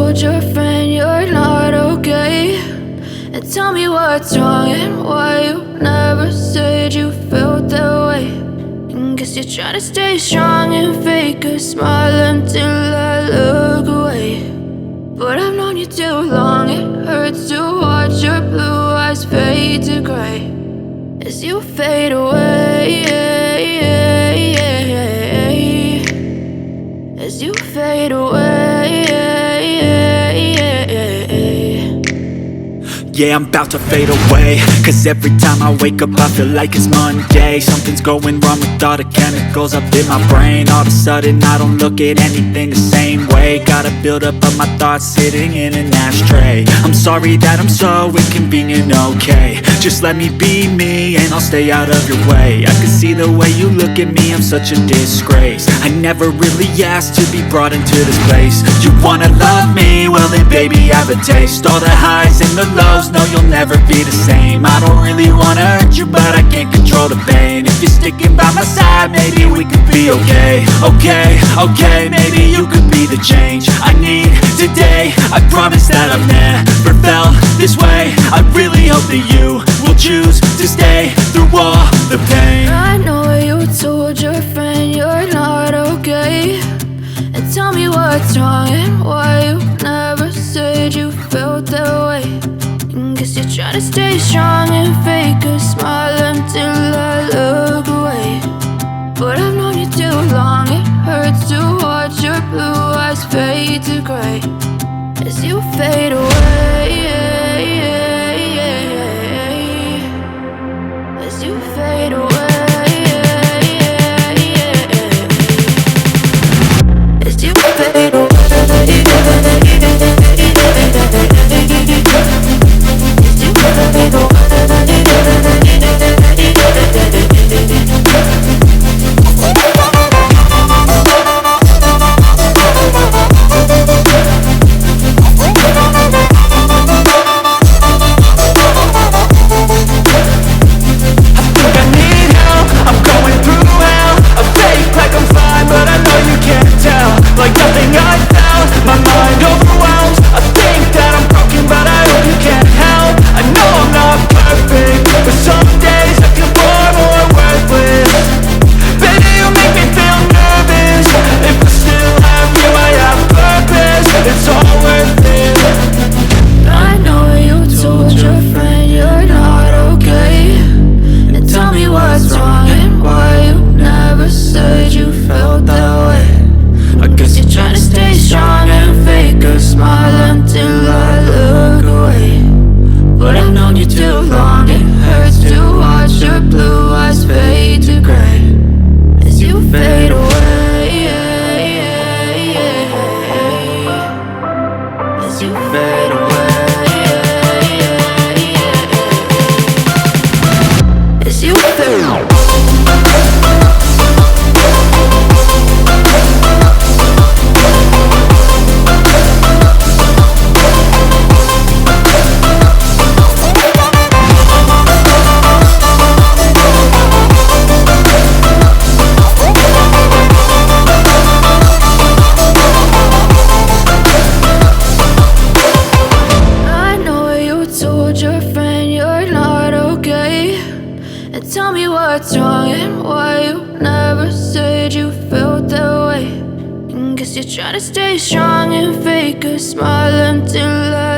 told your friend you're not okay, and tell me what's wrong and why you never said you felt that way. And guess you're trying to stay strong and fake a smile until I look away. But I've known you too long, it hurts to watch your blue eyes fade to gray as you fade away, as you fade away. Yeah, I'm about to fade away, cause every time I wake up I feel like it's Monday. Something's going wrong with all the chemicals up in my brain. All of a sudden I don't look at anything the same way. Gotta build up of my thoughts sitting in an ashtray. I'm sorry that I'm so inconvenient, okay. Just let me be me and I'll stay out of your way. I can see the way you look at me, I'm such a disgrace. I never really asked to be brought into this place. You wanna love me? Well then baby have a taste. All the highs and the lows, no, you'll never be the same. I don't really wanna hurt you, but I can't control the pain. If you're sticking by my side, maybe we could be okay. Okay, maybe you could be the change I need today. I promise that I've never felt this way. I really hope that you will choose to stay through all the pain. I know you told your friend you're not okay, and tell me what's wrong and why you never said you felt that way. Guess you're trying to stay strong and fake a smile until I look away. But I've known you too long, it hurts to watch your blue eyes fade to gray as you fade away, as you fade away, as you fade away. Tell me what's wrong and why you never said you felt that way. And guess you're trying to stay strong and fake a smile until I